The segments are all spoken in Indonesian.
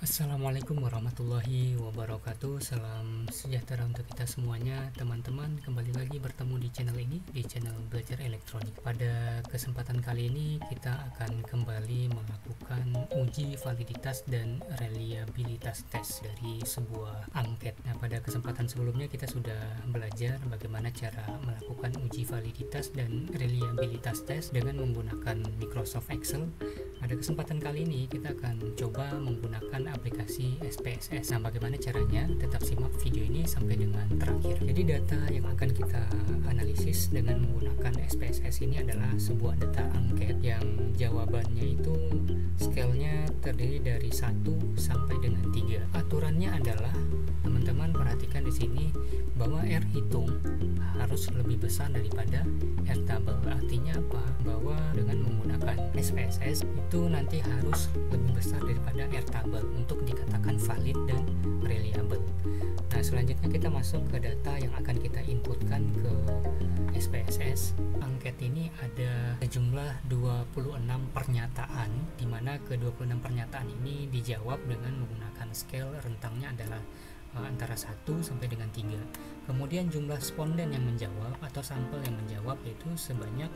Assalamualaikum warahmatullahi wabarakatuh. Salam sejahtera untuk kita semuanya, teman-teman. Kembali lagi bertemu di channel ini, di channel Belajar Elektronik. Pada kesempatan kali ini kita akan kembali melakukan uji validitas dan reliabilitas tes dari sebuah angket. Nah, pada kesempatan sebelumnya kita sudah belajar bagaimana cara melakukan uji validitas dan reliabilitas tes dengan menggunakan Microsoft Excel. Pada kesempatan kali ini kita akan coba menggunakan aplikasi SPSS. Nah, bagaimana caranya? Tetap simak video ini sampai dengan terakhir. Jadi data yang akan kita analisis dengan menggunakan SPSS ini adalah sebuah data angket yang jawabannya itu scale-nya terdiri dari 1 sampai dengan 3. Aturannya adalah, teman-teman perhatikan di sini bahwa R hitung harus lebih besar daripada R tabel. Artinya apa? Bahwa dengan menggunakan SPSS itu nanti harus lebih besar daripada R tabel untuk dikatakan valid dan reliable. Nah, selanjutnya kita masuk ke data yang akan kita inputkan ke SPSS. Angket ini ada sejumlah 26 pernyataan, di mana ke 26 pernyataan ini dijawab dengan menggunakan scale rentangnya adalah antara 1 sampai dengan 3. Kemudian jumlah responden yang menjawab atau sampel yang menjawab yaitu sebanyak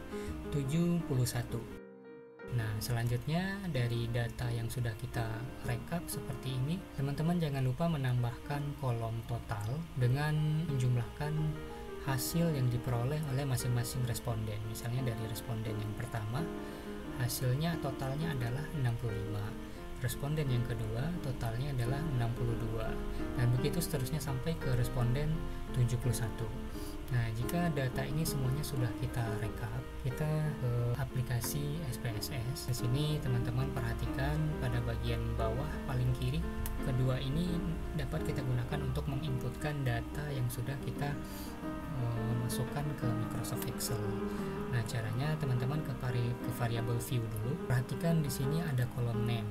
71. Nah, selanjutnya dari data yang sudah kita rekap seperti ini, teman-teman jangan lupa menambahkan kolom total dengan menjumlahkan hasil yang diperoleh oleh masing-masing responden. Misalnya dari responden yang pertama, hasilnya totalnya adalah 65. Responden yang kedua totalnya adalah 62, dan begitu seterusnya sampai ke responden 71. Nah, jika data ini semuanya sudah kita rekap, kita ke aplikasi SPSS. Di sini teman-teman perhatikan pada bagian bawah paling kiri, kedua ini dapat kita gunakan untuk menginputkan data yang sudah kita masukkan ke Microsoft Excel. Nah, caranya teman-teman ke variable view dulu. Perhatikan di sini ada kolom name.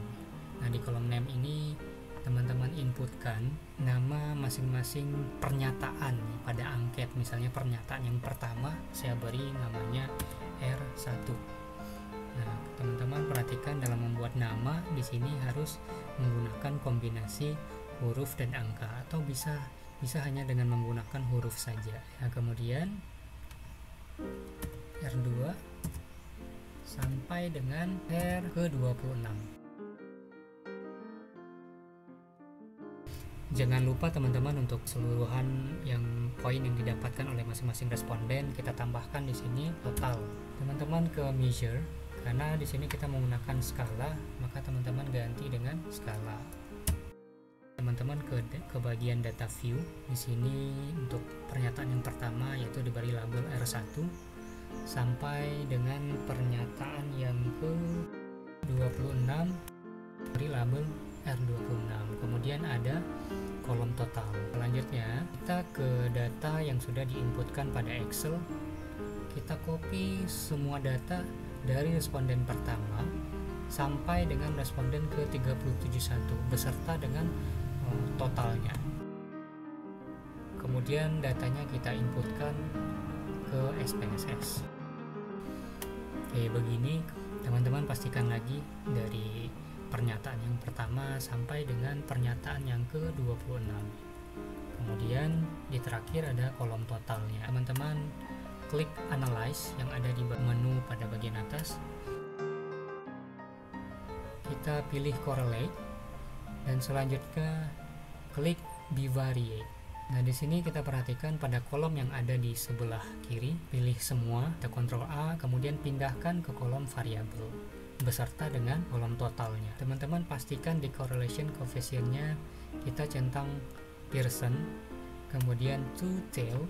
Nah, di kolom name ini teman-teman inputkan nama masing-masing pernyataan pada angket. Misalnya pernyataan yang pertama saya beri namanya R1. Nah, teman-teman perhatikan dalam membuat nama di sini harus menggunakan kombinasi huruf dan angka, atau bisa hanya dengan menggunakan huruf saja. Nah, kemudian R2 sampai dengan R ke-26. Jangan lupa teman-teman untuk keseluruhan yang poin yang didapatkan oleh masing-masing responden kita tambahkan di sini total. Teman-teman ke measure, karena di sini kita menggunakan skala, maka teman-teman ganti dengan skala. Teman-teman ke bagian data view. Di sini untuk pernyataan yang pertama yaitu diberi label R1 sampai dengan pernyataan yang ke-26 beri label R26. Kemudian ada kolom total. Selanjutnya kita ke data yang sudah diinputkan pada Excel. Kita copy semua data dari responden pertama sampai dengan responden ke-371 beserta dengan totalnya. Kemudian datanya kita inputkan ke SPSS. Oke, begini teman-teman pastikan lagi dari pernyataan yang pertama sampai dengan pernyataan yang ke-26. Kemudian di terakhir ada kolom totalnya. Teman-teman klik analyze yang ada di menu pada bagian atas. Kita pilih correlate dan selanjutnya klik bivariate. Nah, di sini kita perhatikan pada kolom yang ada di sebelah kiri, pilih semua, kita Ctrl A, kemudian pindahkan ke kolom variabel beserta dengan kolom totalnya. Teman-teman pastikan di correlation coefficient-nya kita centang Pearson, kemudian to tail.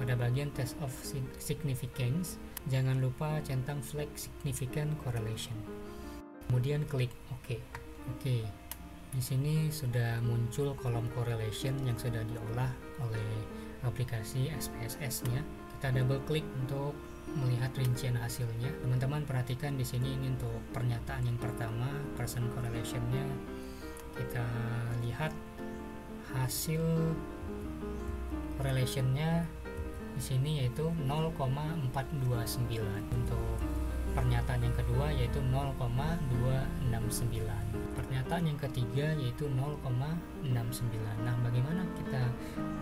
Pada bagian test of significance jangan lupa centang flag significant correlation. Kemudian klik OK. Oke. Di sini sudah muncul kolom correlation yang sudah diolah oleh aplikasi SPSS-nya. Kita double klik untuk melihat rincian hasilnya. Teman-teman perhatikan di sini ini untuk pernyataan yang pertama, Pearson correlation-nya. Kita lihat hasil correlation-nya di sini yaitu 0,429. Untuk pernyataan yang kedua yaitu 0,269. pernyataan yang ketiga yaitu 0,69. Nah, bagaimana kita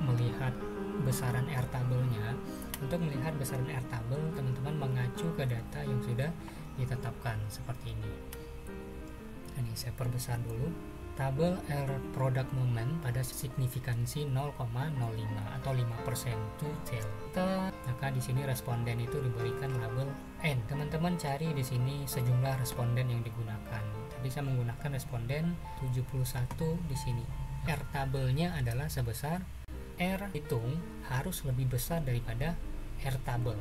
melihat besaran airtable-nya? Untuk melihat besaran airtable, teman-teman mengacu ke data yang sudah ditetapkan seperti ini. Ini saya perbesar dulu. Tabel air product moment pada signifikansi 0,05 atau 5% to tail. Maka di sini responden itu diberikan label N. Teman-teman cari di sini sejumlah responden yang digunakan. Tadi saya menggunakan responden 71 di sini. R tabelnya adalah sebesar R hitung harus lebih besar daripada R tabel.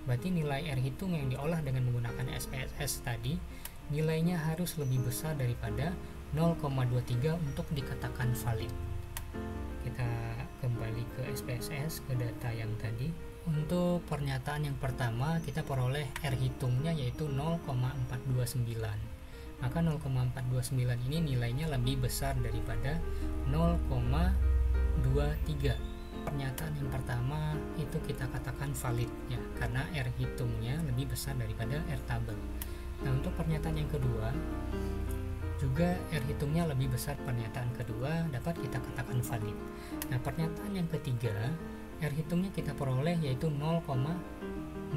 Berarti nilai R hitung yang diolah dengan menggunakan SPSS tadi nilainya harus lebih besar daripada 0,23 untuk dikatakan valid. Kita kembali ke SPSS, ke data yang tadi. Untuk pernyataan yang pertama kita peroleh R hitungnya yaitu 0,429. Maka 0,429 ini nilainya lebih besar daripada 0,23. Pernyataan yang pertama itu kita katakan valid ya, karena R hitungnya lebih besar daripada R tabel. Nah, untuk pernyataan yang kedua juga R hitungnya lebih besar, pernyataan kedua dapat kita katakan valid. Nah, pernyataan yang ketiga R hitungnya kita peroleh yaitu 0,069.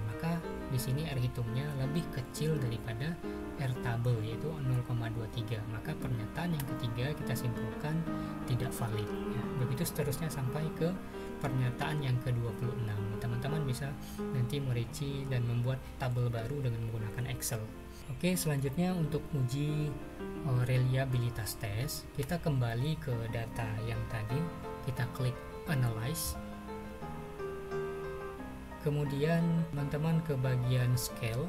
Maka di sini R hitungnya lebih kecil daripada R tabel yaitu 0,23. Maka pernyataan yang ketiga kita simpulkan tidak valid ya. Begitu seterusnya sampai ke pernyataan yang ke-26. Teman-teman bisa nanti merinci dan membuat tabel baru dengan menggunakan Excel. Oke, selanjutnya untuk uji reliabilitas tes, kita kembali ke data yang tadi, kita klik analyze. Kemudian teman-teman ke bagian scale.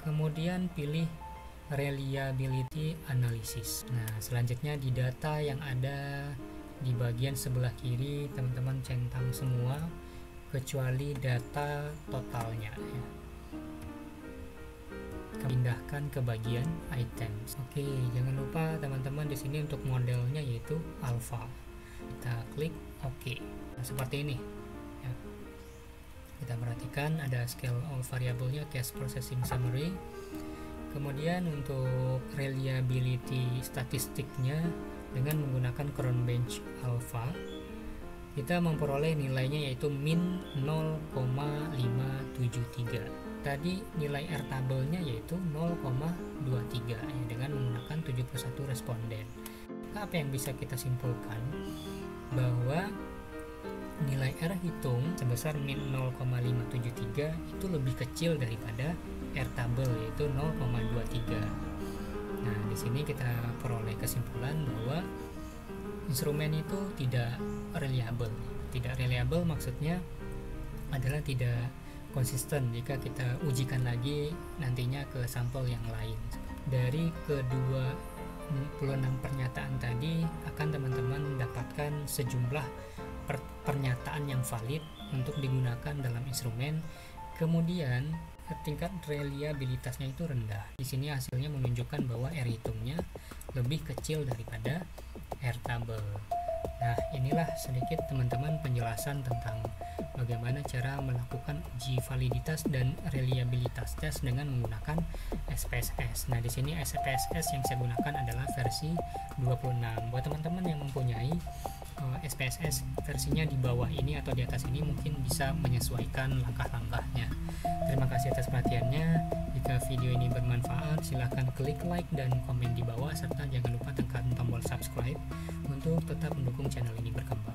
Kemudian pilih reliability analysis. Nah, selanjutnya di data yang ada di bagian sebelah kiri teman-teman centang semua kecuali data totalnya ya. Pindahkan ke bagian items. Oke, jangan lupa teman-teman di sini untuk modelnya yaitu alpha. Kita klik OK. Nah, seperti ini ya. Kita perhatikan ada scale all variabelnya, case processing summary. Kemudian untuk reliability statistiknya dengan menggunakan Cronbench alpha kita memperoleh nilainya yaitu min 0,573. Tadi nilai R tabelnya yaitu 0,23 ya, dengan menggunakan 71 responden. Apa yang bisa kita simpulkan? Bahwa nilai R hitung sebesar min 0,573 itu lebih kecil daripada R tabel yaitu 0,23. Nah, di sini kita peroleh kesimpulan bahwa instrumen itu tidak reliable. Tidak reliable maksudnya adalah tidak konsisten jika kita ujikan lagi nantinya ke sampel yang lain. Dari kedua 26 pernyataan tadi akan teman-teman dapatkan sejumlah pernyataan yang valid untuk digunakan dalam instrumen. Kemudian tingkat reliabilitasnya itu rendah. Di sini hasilnya menunjukkan bahwa R hitungnya lebih kecil daripada R tabel. Nah, inilah sedikit teman-teman penjelasan tentang bagaimana cara melakukan uji validitas dan reliabilitas tes dengan menggunakan SPSS. Nah, di sini SPSS yang saya gunakan adalah versi 26. Buat teman-teman yang mempunyai SPSS versinya di bawah ini atau di atas ini mungkin bisa menyesuaikan langkah-langkahnya. Terima kasih atas perhatiannya. Jika video ini bermanfaat, silahkan klik like dan komen di bawah serta jangan lupa tekan tombol subscribe untuk tetap mendukung channel ini berkembang.